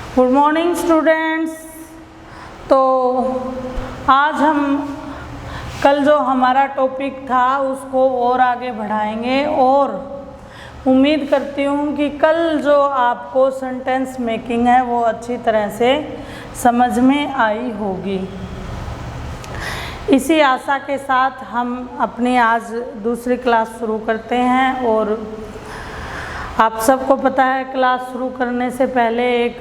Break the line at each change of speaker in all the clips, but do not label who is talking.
Good morning students. तो आज हम कल जो हमारा टॉपिक था उसको और आगे बढ़ाएंगे और उम्मीद करती हूँ कि कल जो आपको सेंटेंस मेकिंग है वो अच्छी तरह से समझ में आई होगी। इसी आशा के साथ हम अपनी आज दूसरी क्लास शुरू करते हैं। और आप सबको पता है क्लास शुरू करने से पहले एक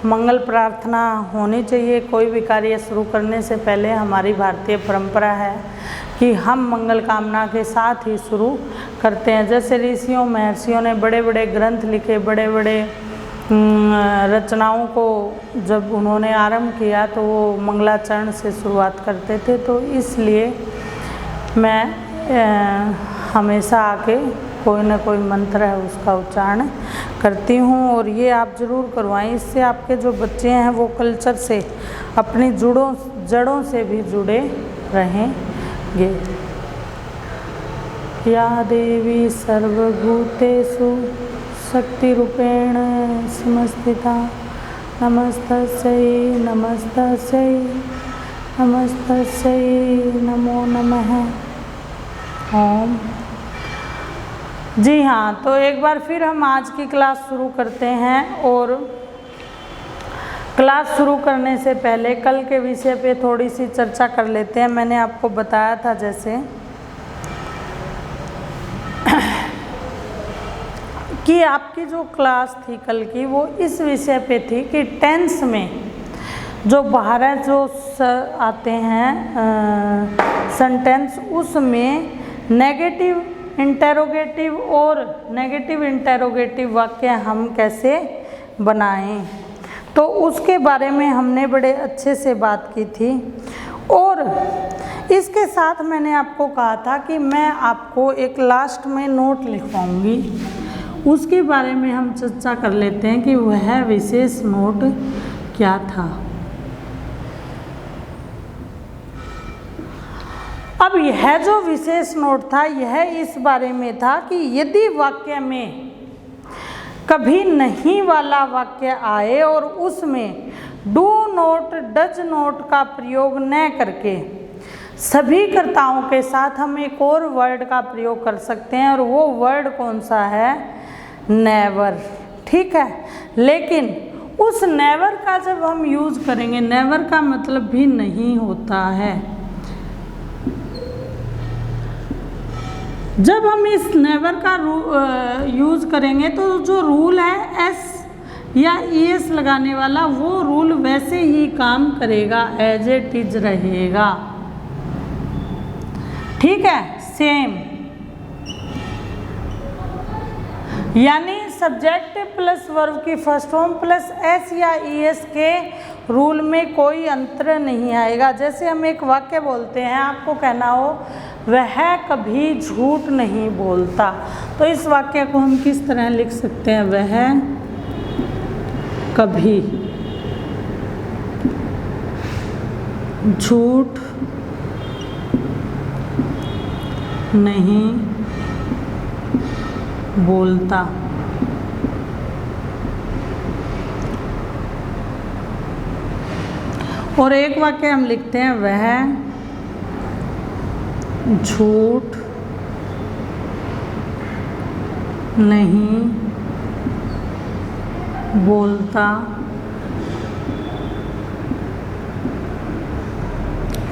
मंगल प्रार्थना होनी चाहिए। कोई भी कार्य शुरू करने से पहले हमारी भारतीय परंपरा है कि हम मंगल कामना के साथ ही शुरू करते हैं। जैसे ऋषियों महर्षियों ने बड़े बड़े ग्रंथ लिखे, बड़े बड़े रचनाओं को जब उन्होंने आरंभ किया तो वो मंगलाचरण से शुरुआत करते थे। तो इसलिए मैं हमेशा आके कोई ना कोई मंत्र है उसका उच्चारण करती हूँ और ये आप ज़रूर करवाएं। इससे आपके जो बच्चे हैं वो कल्चर से अपनी जड़ों से भी जुड़े रहेंगे। या देवी सर्वभूतेषु शक्तिरूपेण संस्थिता नमस्तस्यै नमस्तस्यै नमस्तस्यै नमो नमः। ओम। जी हाँ, तो एक बार फिर हम आज की क्लास शुरू करते हैं। और क्लास शुरू करने से पहले कल के विषय पे थोड़ी सी चर्चा कर लेते हैं। मैंने आपको बताया था जैसे कि आपकी जो क्लास थी कल की वो इस विषय पे थी कि टेंस में जो बाहर जो आते हैं सेंटेंस उसमें नेगेटिव इंटेरोगेटिव और नेगेटिव इंटेरोगेटिव वाक्य हम कैसे बनाएं, तो उसके बारे में हमने बड़े अच्छे से बात की थी। और इसके साथ मैंने आपको कहा था कि मैं आपको एक लास्ट में नोट लिखवाऊंगी, उसके बारे में हम चर्चा कर लेते हैं कि वह विशेष नोट क्या था। अब यह जो विशेष नोट था यह इस बारे में था कि यदि वाक्य में कभी नहीं वाला वाक्य आए और उसमें डू नोट डज नोट का प्रयोग न करके सभी कर्ताओं के साथ हम एक और वर्ड का प्रयोग कर सकते हैं और वो वर्ड कौन सा है? नेवर। ठीक है, लेकिन उस नेवर का जब हम यूज करेंगे, नेवर का मतलब भी नहीं होता है। जब हम इस नेवर का यूज़ करेंगे तो जो रूल है एस या ईएस लगाने वाला वो रूल वैसे ही काम करेगा, एज इट इज रहेगा। ठीक है, सेम। यानी सब्जेक्ट प्लस वर्ब की फर्स्ट फॉर्म प्लस एस या ईएस के रूल में कोई अंतर नहीं आएगा। जैसे हम एक वाक्य बोलते हैं, आपको कहना हो वह कभी झूठ नहीं बोलता, तो इस वाक्य को हम किस तरह लिख सकते हैं? वह कभी झूठ नहीं बोलता। और एक वाक्य हम लिखते हैं वह झूठ नहीं बोलता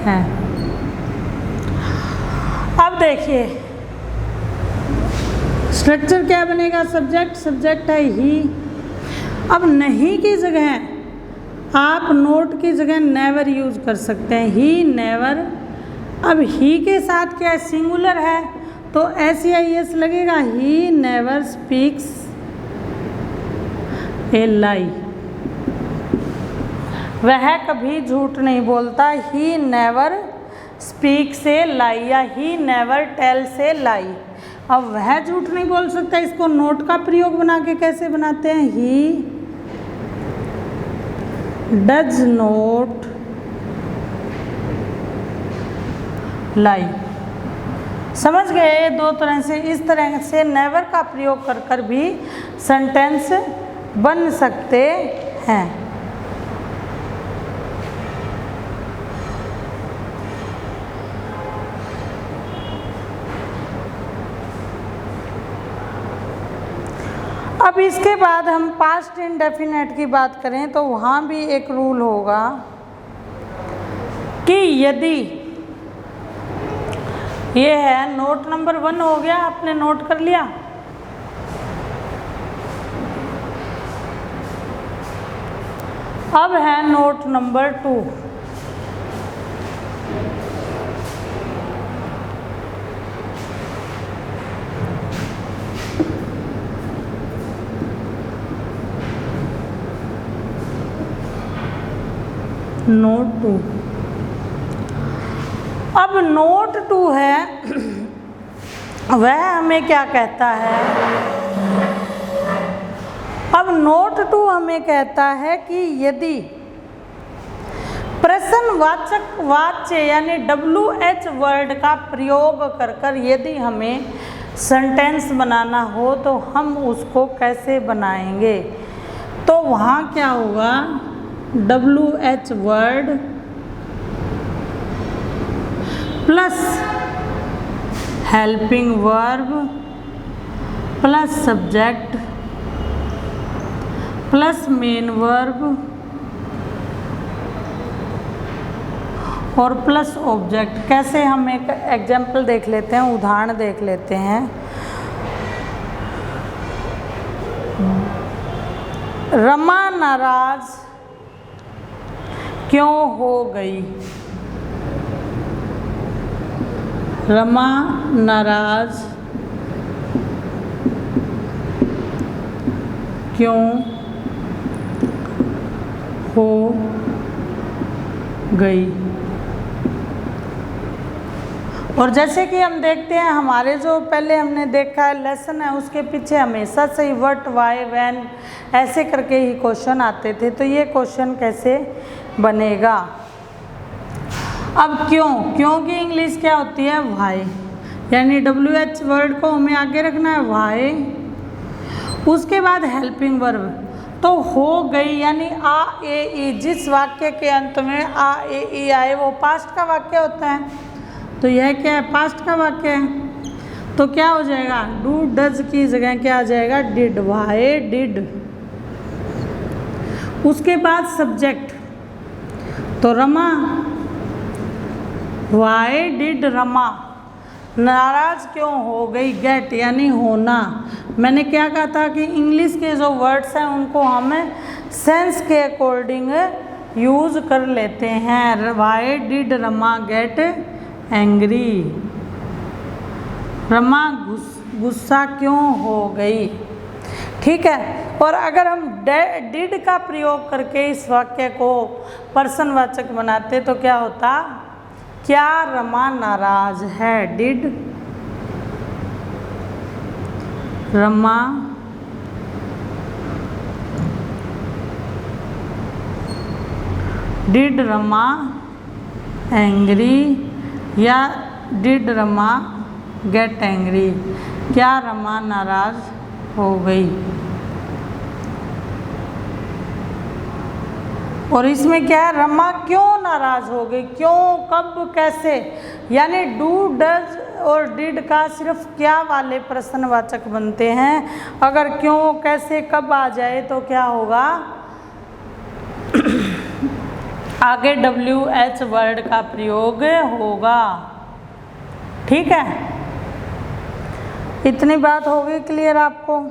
है। अब देखिए स्ट्रक्चर क्या बनेगा? सब्जेक्ट है ही। अब नहीं की जगह आप नोट की जगह नेवर यूज कर सकते हैं, ही नेवर। अब ही के साथ क्या सिंगुलर है तो एस या एस लगेगा, ही नेवर स्पीक्स ए लाई। वह कभी झूठ नहीं बोलता, ही नेवर स्पीक्स ए लाई या ही नेवर टेल्स ए लाई। अब वह झूठ नहीं बोल सकता, इसको नोट का प्रयोग बना के कैसे बनाते हैं? ही डज नोट लाई। समझ गए? दो तरह से, इस तरह से नेवर का प्रयोग कर कर भी सेंटेंस बन सकते हैं। अब इसके बाद हम पास्ट इंडेफिनेट की बात करें तो वहाँ भी एक रूल होगा कि यदि ये है नोट नंबर 1 हो गया, आपने नोट कर लिया। अब है नोट नंबर 2। नोट 2। अब नोट 2 है वह हमें क्या कहता है? अब नोट 2 हमें कहता है कि यदि प्रश्नवाचक वाच्य यानी WH वर्ड का प्रयोग कर यदि हमें सेंटेंस बनाना हो तो हम उसको कैसे बनाएंगे? तो वहाँ क्या होगा? WH word plus helping verb plus subject plus main verb और प्लस ऑब्जेक्ट। कैसे? हम एक एग्जाम्पल देख लेते हैं, उदाहरण देख लेते हैं। रमा नाराज क्यों हो गई? रमा नाराज क्यों हो गई? और जैसे कि हम देखते हैं हमारे जो पहले हमने देखा है लेसन है उसके पीछे हमेशा से ही व्हाट, व्हाई, व्हेन ऐसे करके ही क्वेश्चन आते थे। तो ये क्वेश्चन कैसे बनेगा? अब क्यों? क्यों की इंग्लिश क्या होती है? व्हाई, यानी WH वर्ड को हमें आगे रखना है व्हाई। उसके बाद हेल्पिंग वर्ब तो हो गई यानी आ ए ई, जिस वाक्य के अंत में आ ए ई आए वो पास्ट का वाक्य होता है। तो यह क्या है? पास्ट का वाक्य है। तो क्या हो जाएगा? डू डज की जगह क्या आ जाएगा? Did, why did. उसके बाद सब्जेक्ट तो रमा, व्हाई डिड रमा नाराज क्यों हो गई? गेट यानी होना। मैंने क्या कहा था कि इंग्लिश के जो वर्ड्स हैं उनको हम सेंस के अकॉर्डिंग यूज कर लेते हैं। Why did Rama get angry? Rama गुस्सा क्यों हो गई? ठीक है। और अगर हम डिड का प्रयोग करके इस वाक्य को पर्सनवाचक बनाते तो क्या होता? क्या रमा नाराज है? डिड रमा एंग्री या डिड रमा गेट एंग्री? क्या रमा नाराज हो गई? और इसमें क्या है? रमा क्यों नाराज हो गई? क्यों, कब, कैसे? यानी डू, डज और डिड का सिर्फ क्या वाले प्रश्नवाचक बनते हैं। अगर क्यों, कैसे, कब आ जाए तो क्या होगा? आगे WH वर्ड का प्रयोग होगा। ठीक है, इतनी बात होगी क्लियर आपको?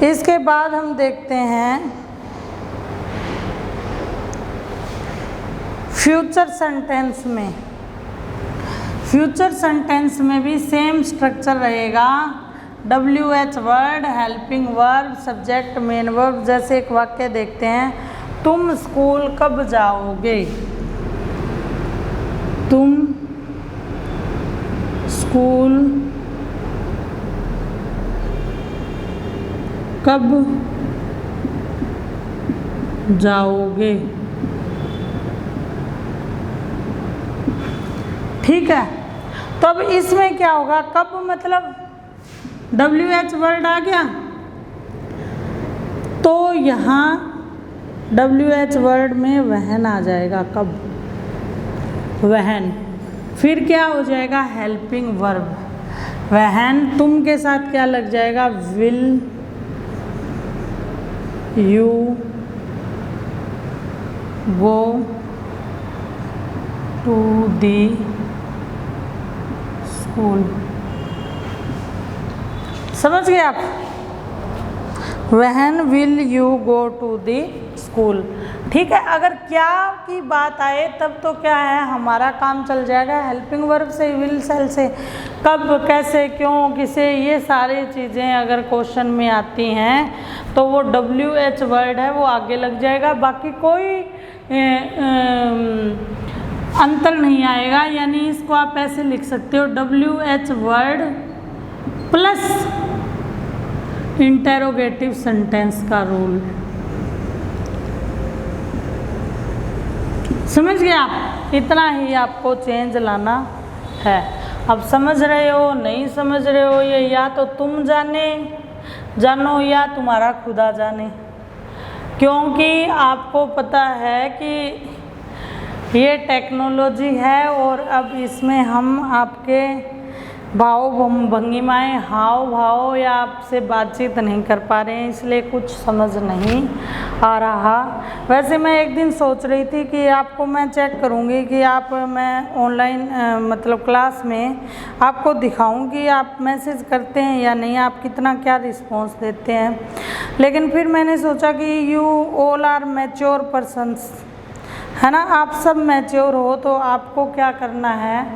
इसके बाद हम देखते हैं फ्यूचर सेंटेंस में। फ्यूचर सेंटेंस में भी सेम स्ट्रक्चर रहेगा। WH word, helping verb, subject, main verb. जैसे एक वाक्य देखते हैं, तुम स्कूल कब जाओगे? तुम स्कूल कब जाओगे? ठीक है, तो अब इसमें क्या होगा? कब मतलब WH वर्ड आ गया तो यहाँ WH वर्ड में वहन आ जाएगा। कब? वहन, फिर क्या हो जाएगा हेल्पिंग वर्ब, वहन तुम के साथ क्या लग जाएगा will you go to the school. समझ गए आप? When will you go to the school. ठीक है, अगर क्या की बात आए तब तो क्या है हमारा काम चल जाएगा हेल्पिंग वर्ब से, विल सेल से। कब, कैसे, क्यों, किसे, ये सारी चीज़ें अगर क्वेश्चन में आती हैं तो वो WH वर्ड है वो आगे लग जाएगा, बाकी कोई अंतर नहीं आएगा। यानी इसको आप ऐसे लिख सकते हो WH word plus interrogative sentence का रूल। समझ गए आप? इतना ही आपको चेंज लाना है। अब समझ रहे हो नहीं समझ रहे हो, ये या तो तुम जानो या तुम्हारा खुदा जाने, क्योंकि आपको पता है कि ये टेक्नोलॉजी है और अब इसमें हम आपके भाव भंगिमाएँ, हाव भाव या आपसे बातचीत नहीं कर पा रहे हैं, इसलिए कुछ समझ नहीं आ रहा। वैसे मैं एक दिन सोच रही थी कि आपको मैं चेक करूंगी कि मैं ऑनलाइन मतलब क्लास में आपको दिखाऊं कि आप मैसेज करते हैं या नहीं, आप कितना क्या रिस्पॉन्स देते हैं। लेकिन फिर मैंने सोचा कि you all are mature persons, है ना, आप सब मैच्योर हो, तो आपको क्या करना है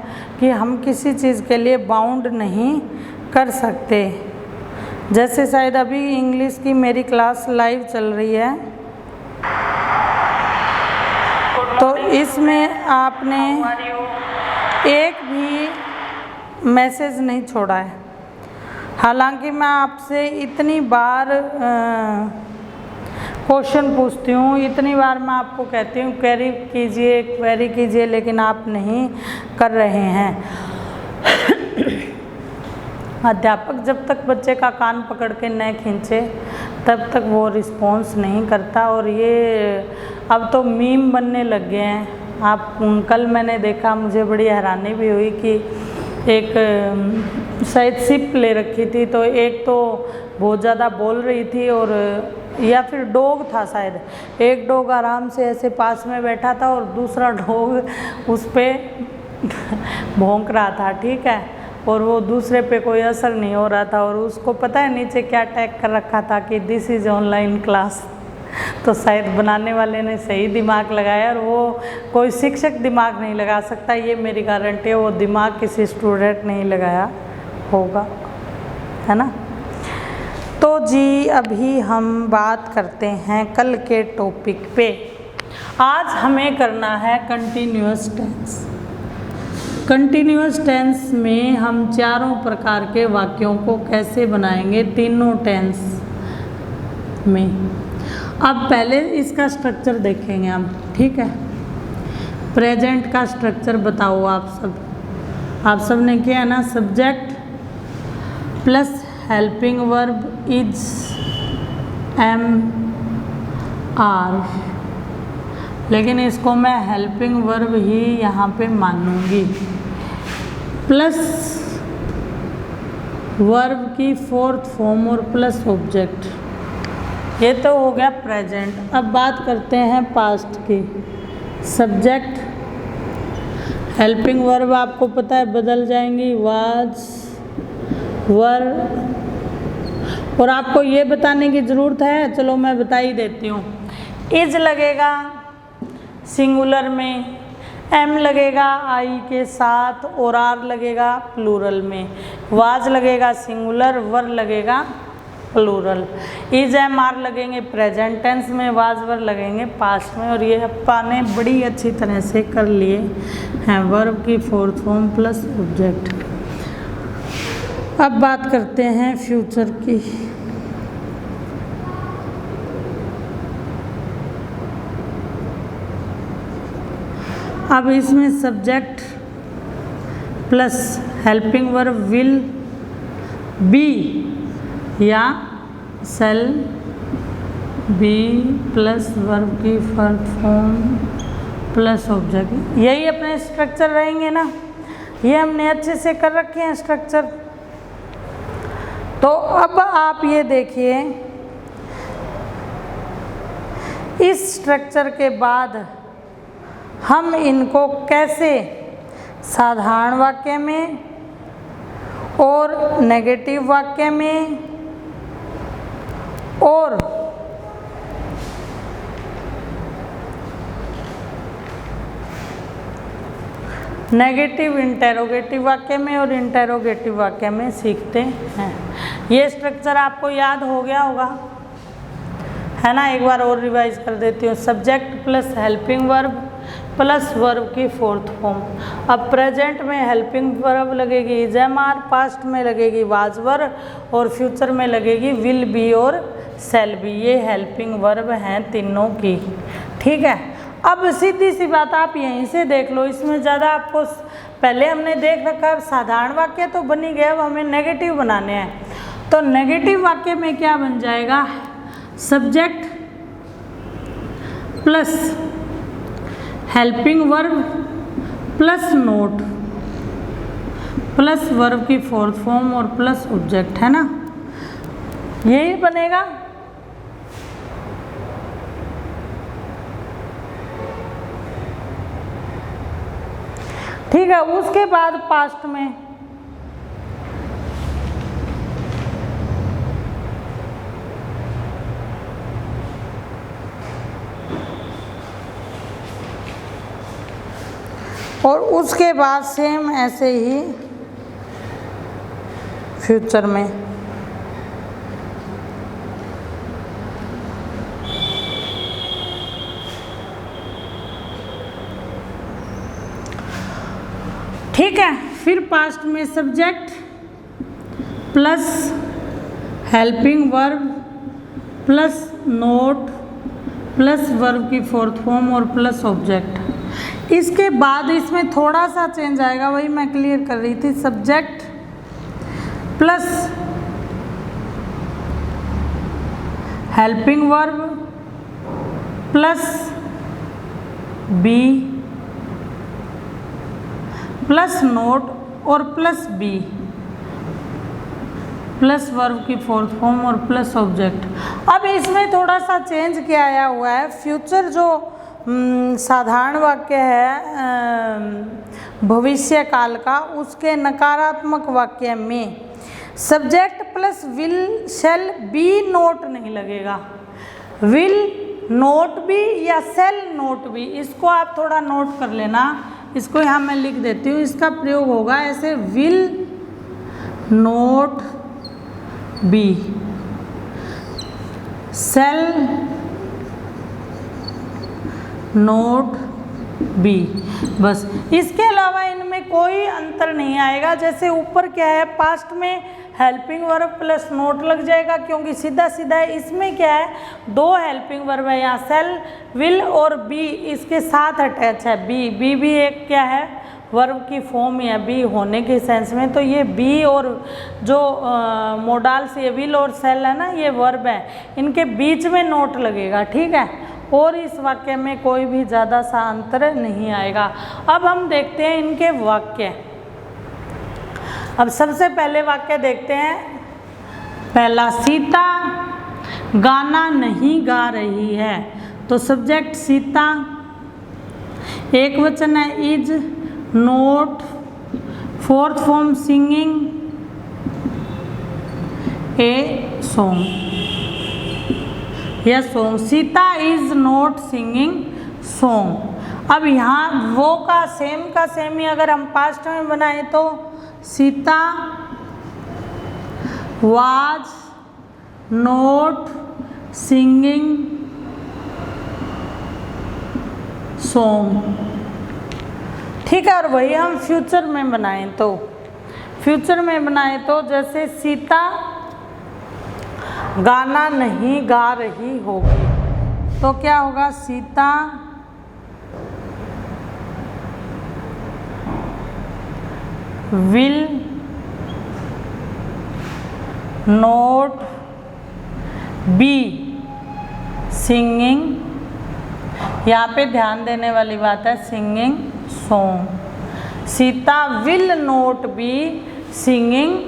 कि हम किसी चीज़ के लिए बाउंड नहीं कर सकते। जैसे शायद अभी इंग्लिश की मेरी क्लास लाइव चल रही है, तो इसमें आपने एक भी मैसेज नहीं छोड़ा है। हालांकि मैं आपसे इतनी बार क्वेश्चन पूछती हूँ, इतनी बार मैं आपको कहती हूँ क्वेरी कीजिए, लेकिन आप नहीं कर रहे हैं। अध्यापक जब तक बच्चे का कान पकड़ के न खींचे तब तक वो रिस्पॉन्स नहीं करता, और ये अब तो मीम बनने लग गए हैं। आप कल मैंने देखा, मुझे बड़ी हैरानी भी हुई कि एक शायद सिप ले रखी थी, तो एक तो बहुत ज़्यादा बोल रही थी, और या फिर डॉग था शायद, एक डॉग आराम से ऐसे पास में बैठा था और दूसरा डॉग उस पर भौंक रहा था, ठीक है, और वो दूसरे पे कोई असर नहीं हो रहा था, और उसको पता है नीचे क्या टैग कर रखा था कि दिस इज़ ऑनलाइन क्लास। तो शायद बनाने वाले ने सही दिमाग लगाया, और वो कोई शिक्षक दिमाग नहीं लगा सकता, ये मेरी गारंटी है, वो दिमाग किसी स्टूडेंट नहीं लगाया होगा, है ना। तो जी अभी हम बात करते हैं कल के टॉपिक पे। आज हमें करना है कंटिन्यूअस टेंस। कंटिन्यूअस टेंस में हम चारों प्रकार के वाक्यों को कैसे बनाएंगे, तीनों टेंस में। अब पहले इसका स्ट्रक्चर देखेंगे हम, ठीक है। प्रेजेंट का स्ट्रक्चर बताओ आप सब ने किया ना, subject plus helping verb is am are, लेकिन इसको मैं हेल्पिंग वर्ब ही यहाँ पे मानूंगी, प्लस वर्ब की फोर्थ फॉर्म और प्लस ऑब्जेक्ट। ये तो हो गया प्रेजेंट। अब बात करते हैं पास्ट की। सब्जेक्ट हेल्पिंग वर्ब आपको पता है बदल जाएंगी, वाज, वर, और आपको ये बताने की ज़रूरत है, चलो मैं बता ही देती हूँ। इज लगेगा सिंगुलर में, एम लगेगा आई के साथ, और आर लगेगा प्लूरल में, वाज लगेगा सिंगुलर, वर लगेगा प्लूरल, इज एम आर लगेंगे प्रेजेंट टेंस में, वाज वर लगेंगे पास्ट में। और ये अपने बड़ी अच्छी तरह से कर लिए हैं, वर्ब की फोर्थ फॉर्म प्लस ऑब्जेक्ट। अब बात करते हैं फ्यूचर की। अब इसमें subject plus helping verb will be या सेल बी प्लस वर्ब की फर्स्ट फॉर्म प्लस ऑब्जेक्ट, यही अपने स्ट्रक्चर रहेंगे ना, ये हमने अच्छे से कर रखे हैं स्ट्रक्चर। तो अब आप ये देखिए, इस स्ट्रक्चर के बाद हम इनको कैसे साधारण वाक्य में और नेगेटिव वाक्य में और नेगेटिव इंटेरोगेटिव वाक्य में और इंटेरोगेटिव वाक्य में सीखते हैं। ये स्ट्रक्चर आपको याद हो गया होगा, है ना। एक बार और रिवाइज कर देती हूँ। Subject plus helping verb plus verb की फोर्थ फॉर्म। अब प्रेजेंट में हेल्पिंग वर्ब लगेगी इज एम आर, पास्ट में लगेगी वाज वर और फ्यूचर में लगेगी विल बी और शैल बी। ये हेल्पिंग वर्ब हैं तीनों की, ठीक है। अब सीधी सी बात आप यहीं से देख लो, इसमें ज़्यादा आपको पहले हमने देख रखा है साधारण वाक्य तो बन ही गया, अब हमें नेगेटिव बनाने हैं। तो नेगेटिव वाक्य में क्या बन जाएगा, subject plus helping verb plus not plus verb की फोर्थ फॉर्म और प्लस ऑब्जेक्ट, है ना, यही बनेगा। ठीक है। उसके बाद पास्ट में और उसके बाद सेम ऐसे ही फ्यूचर में। ठीक है। फिर पास्ट में subject plus helping verb plus not plus verb की फोर्थ फॉर्म और प्लस ऑब्जेक्ट। इसके बाद इसमें थोड़ा सा चेंज आएगा, वही मैं क्लियर कर रही थी। Subject plus helping verb plus be plus not और प्लस बी प्लस वर्ब की फोर्थ फॉर्म और प्लस ऑब्जेक्ट। अब इसमें थोड़ा सा चेंज किया आया हुआ है। फ्यूचर जो साधारण वाक्य है भविष्य काल का, उसके नकारात्मक वाक्य में subject plus will shall be note नहीं लगेगा। विल नोट बी या शैल नोट बी, इसको आप थोड़ा नोट कर लेना। इसको यहाँ मैं लिख देती हूँ। इसका प्रयोग होगा ऐसे, will not be shall not be, बस। इसके अलावा इनमें कोई अंतर नहीं आएगा। जैसे ऊपर क्या है, पास्ट में हेल्पिंग वर्ब प्लस नोट लग जाएगा क्योंकि सीधा सीधा है। इसमें क्या है, दो हेल्पिंग वर्ब है यहाँ, सेल विल और बी इसके साथ अटैच है। बी बी भी एक क्या है, वर्ब की फॉर्म है बी होने के सेंस में। तो ये बी और जो मोडाल्स ये विल और सेल है ना, ये वर्ब है, इनके बीच में नोट लगेगा, ठीक है। और इस वाक्य में कोई भी ज़्यादा सा अंतर नहीं आएगा। अब हम देखते हैं इनके वाक्य। अब सबसे पहले वाक्य देखते हैं। पहला, सीता गाना नहीं गा रही है। तो सब्जेक्ट सीता, एक वचन है is, not, fourth form singing a song या song. Sita is not singing song. अब यहाँ वो का सेम ही अगर हम पास्ट में बनाए तो Sita was not singing song, ठीक है। और वही हम फ्यूचर में बनाएं तो जैसे सीता गाना नहीं गा रही होगी तो क्या होगा, Sita will not be singing यहाँ पे ध्यान देने वाली बात है singing song. Sita will not be singing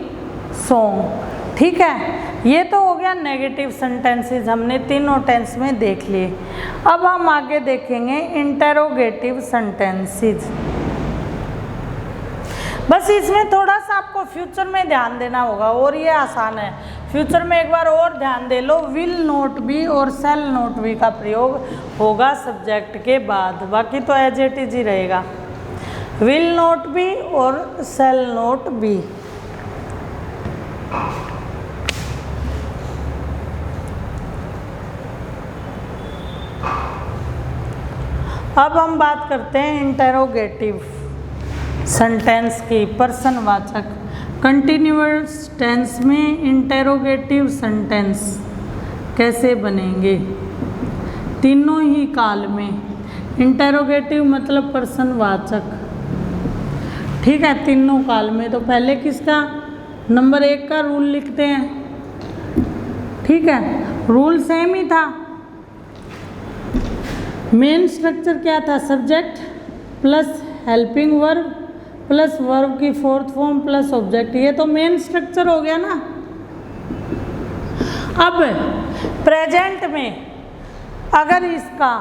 song. ठीक है, ये तो हो गया नेगेटिव सेंटेंसेस, हमने तीनों टेंस में देख लिए। अब हम आगे देखेंगे इंटेरोगेटिव सेंटेंसेस। बस इसमें थोड़ा सा आपको फ्यूचर में ध्यान देना होगा और ये आसान है। फ्यूचर में एक बार और ध्यान दे लो, विल नॉट बी और शैल नॉट बी का प्रयोग होगा सब्जेक्ट के बाद, बाकी तो एज इट इज ही रहेगा। विल नॉट बी और शैल नॉट बी। अब हम बात करते हैं इंटेरोगेटिव सेंटेंस की, प्रश्नवाचक। कंटिन्यूअस टेंस में इंटेरोगेटिव सेंटेंस कैसे बनेंगे? तीनों ही काल में। इंटेरोगेटिव मतलब प्रश्नवाचक, ठीक है, तीनों काल में। तो पहले किसका? नंबर 1 का रूल लिखते हैं। ठीक है, रूल सेम ही था। मेन स्ट्रक्चर क्या था? Subject plus helping verb plus verb की फोर्थ फॉर्म प्लस ऑब्जेक्ट। ये तो मेन स्ट्रक्चर हो गया ना। अब प्रेजेंट में अगर इसका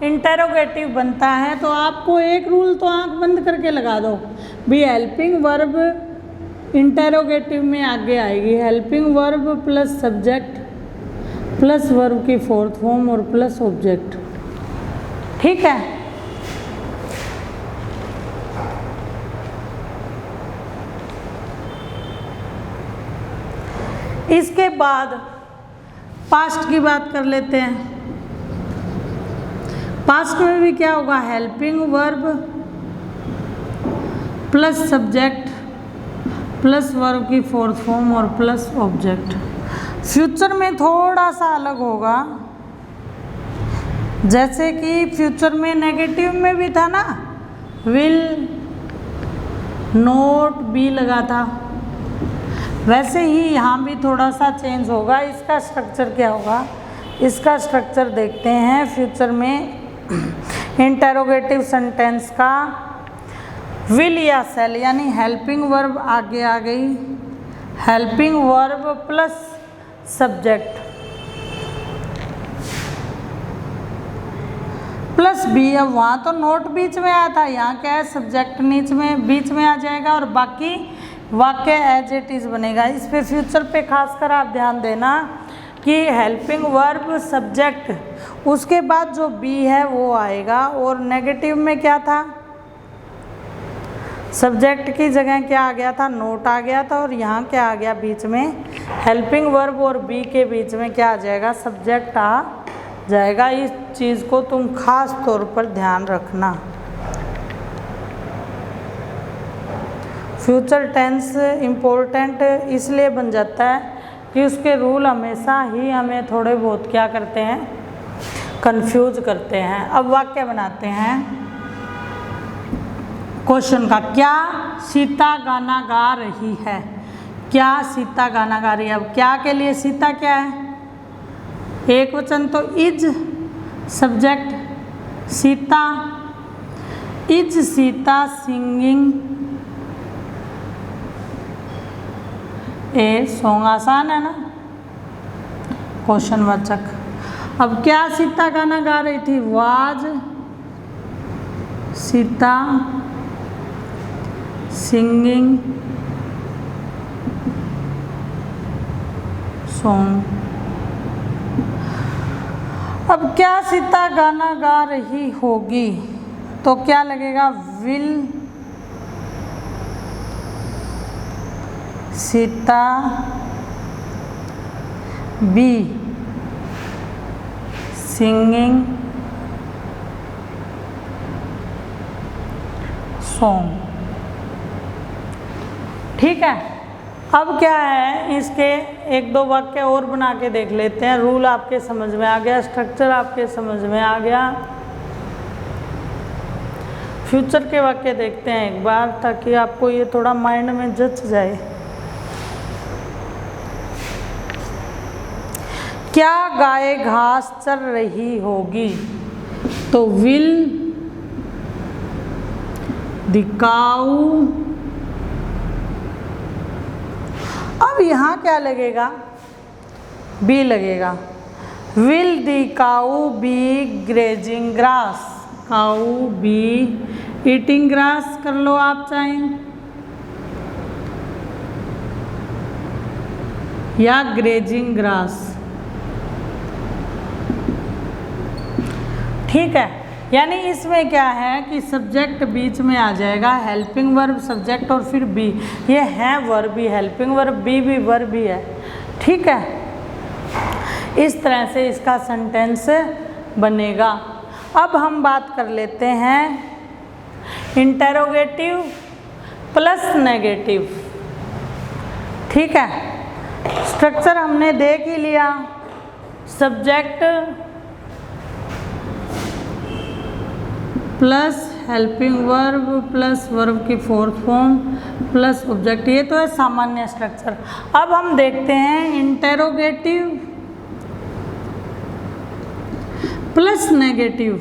इंटेरोगेटिव बनता है तो आपको एक रूल तो आंख बंद करके लगा दो भी, हेल्पिंग वर्ब इंटेरोगेटिव में आगे आएगी। Helping verb plus subject plus verb की फोर्थ फॉर्म और प्लस ऑब्जेक्ट। ठीक है, इसके बाद पास्ट की बात कर लेते हैं। पास्ट में भी क्या होगा? Helping verb plus subject plus verb की फोर्थ फॉर्म और प्लस ऑब्जेक्ट। फ्यूचर में थोड़ा सा अलग होगा, जैसे कि फ्यूचर में नेगेटिव में भी था ना, विल नॉट बी लगा था, वैसे ही यहाँ भी थोड़ा सा चेंज होगा। इसका स्ट्रक्चर क्या होगा? इसका स्ट्रक्चर देखते हैं। फ्यूचर में इंटेरोगेटिव सेंटेंस का विल या शैल यानी हेल्पिंग वर्ब आगे आ गई, helping verb plus subject plus be. अब वहाँ तो नोट बीच में आया था, यहाँ क्या है? सब्जेक्ट बीच में आ जाएगा और बाकी वाक्य एज इट इज बनेगा। इस पे फ्यूचर पे खासकर आप ध्यान देना कि हेल्पिंग वर्ब सब्जेक्ट, उसके बाद जो बी है वो आएगा। और नेगेटिव में क्या था? सब्जेक्ट की जगह क्या आ गया था? नोट आ गया था। और यहाँ क्या आ गया बीच में? हेल्पिंग वर्ब और बी के बीच में क्या आ जाएगा? सब्जेक्ट आ जाएगा। इस चीज़ को तुम खास तौर पर ध्यान रखना। फ्यूचर टेंस इम्पोर्टेंट इसलिए बन जाता है कि उसके रूल हमेशा ही हमें थोड़े बहुत क्या करते हैं? कंफ्यूज करते हैं। अब वाक्य बनाते हैं क्वेश्चन का। क्या सीता गाना गा रही है? क्या सीता गाना गा रही है? अब क्या के लिए सीता क्या है? एक वचन तो is, subject Sita. Is Sita singing a song? आसान है ना, क्वेश्चन वाचक। अब क्या सीता गाना गा रही थी? Was Sita singing song. अब क्या सीता गाना गा रही होगी तो क्या लगेगा? Will Sita be singing song. ठीक है, अब क्या है? इसके एक दो वाक्य और बना के देख लेते हैं। रूल आपके समझ में आ गया, स्ट्रक्चर आपके समझ में आ गया। फ्यूचर के वाक्य देखते हैं एक बार, ताकि आपको ये थोड़ा माइंड में जच जाए। क्या गाय घास चर रही होगी? तो विल द काऊ, अब यहाँ क्या लगेगा, बी लगेगा। Will the cow be grazing grass, cow be eating grass कर लो आप चाहें, या ग्रेजिंग ग्रास, ठीक है। यानी इसमें क्या है कि सब्जेक्ट बीच में आ जाएगा, हेल्पिंग वर्ब सब्जेक्ट और फिर बी, ये है वर्ब भी, हेल्पिंग वर्ब बी भी वर्ब भी है, ठीक है। इस तरह से इसका सेंटेंस बनेगा। अब हम बात कर लेते हैं इंटेरोगेटिव प्लस नेगेटिव, ठीक है। स्ट्रक्चर हमने देख ही लिया, subject plus helping verb plus verb की फोर्थ फॉर्म प्लस ऑब्जेक्ट, ये तो है सामान्य स्ट्रक्चर। अब हम देखते हैं इंटेरोगेटिव प्लस नेगेटिव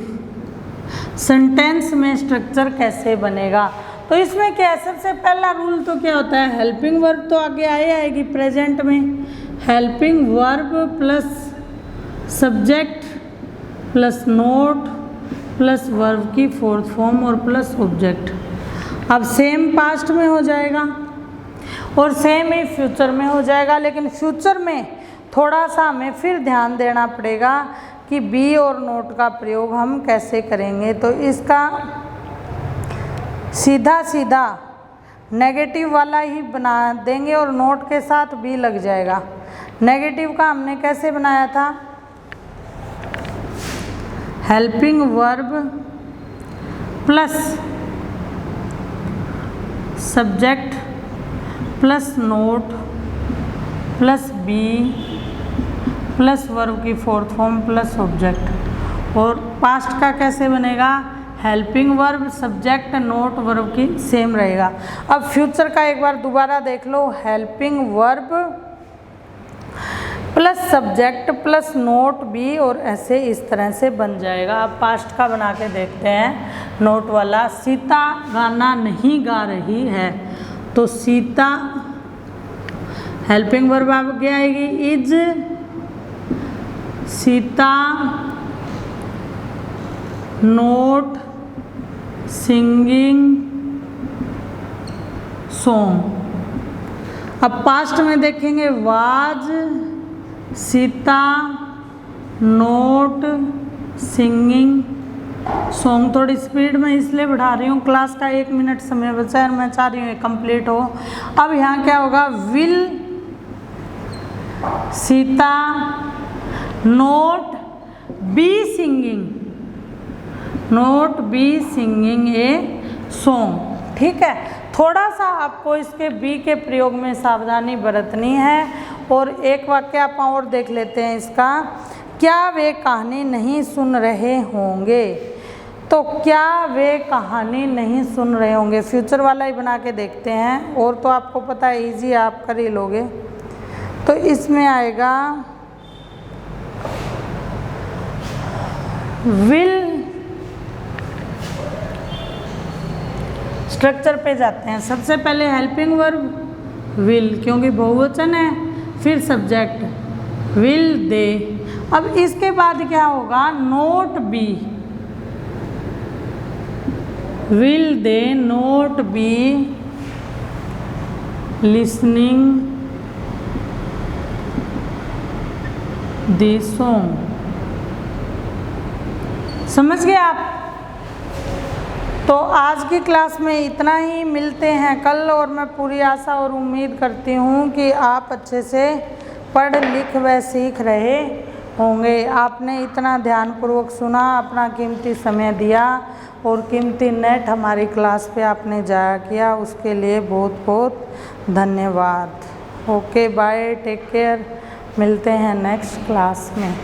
सेंटेंस में स्ट्रक्चर कैसे बनेगा। तो इसमें क्या है, सबसे पहला रूल तो क्या होता है, हेल्पिंग वर्ब तो आगे आएगी प्रेजेंट में, helping verb plus subject plus not plus verb की फोर्थ फॉर्म और प्लस ऑब्जेक्ट। अब सेम पास्ट में हो जाएगा और सेम ही फ्यूचर में हो जाएगा, लेकिन फ्यूचर में थोड़ा सा हमें फिर ध्यान देना पड़ेगा कि बी और नोट का प्रयोग हम कैसे करेंगे। तो इसका सीधा सीधा नेगेटिव वाला ही बना देंगे और नोट के साथ बी लग जाएगा। नेगेटिव का हमने कैसे बनाया था, helping verb plus subject plus not plus be plus verb की फोर्थ फॉर्म प्लस ऑब्जेक्ट। और पास्ट का कैसे बनेगा, helping verb subject not verb की सेम रहेगा। अब फ्यूचर का एक बार दोबारा देख लो, helping verb plus subject plus not be और ऐसे इस तरह से बन जाएगा। अब पास्ट का बना के देखते हैं, नोट वाला, सीता गाना नहीं गा रही है, तो सीता हेल्पिंग वर्ब आगे आएगी, is Sita note singing song. अब पास्ट में देखेंगे, was Sita note singing song. थोड़ी स्पीड में इसलिए बढ़ा रही हूँ, क्लास का 1 मिनट समय बचा है, मैं चाह रही हूँ कंप्लीट हो। अब यहाँ क्या होगा, will Sita note be singing, note be singing a song, ठीक है। थोड़ा सा आपको इसके बी के प्रयोग में सावधानी बरतनी है। और एक वाक्य आप और देख लेते हैं इसका, क्या वे कहानी नहीं सुन रहे होंगे, तो क्या वे कहानी नहीं सुन रहे होंगे, फ्यूचर वाला ही बना के देखते हैं। और तो आपको पता है इजी आप कर ही लोगे। तो इसमें आएगा विल, स्ट्रक्चर पे जाते हैं। सबसे पहले हेल्पिंग वर्ब विल, क्योंकि बहुवचन है, फिर सब्जेक्ट विल दे। अब इसके बाद क्या होगा, not be, will they not be listening the song. समझ गए आप। तो आज की क्लास में इतना ही, मिलते हैं कल। और मैं पूरी आशा और उम्मीद करती हूँ कि आप अच्छे से पढ़ लिख व सीख रहे होंगे। आपने इतना ध्यानपूर्वक सुना, अपना कीमती समय दिया और कीमती नेट हमारी क्लास पे आपने जाया किया, उसके लिए बहुत बहुत धन्यवाद। ओके बाय, टेक केयर, मिलते हैं नेक्स्ट क्लास में।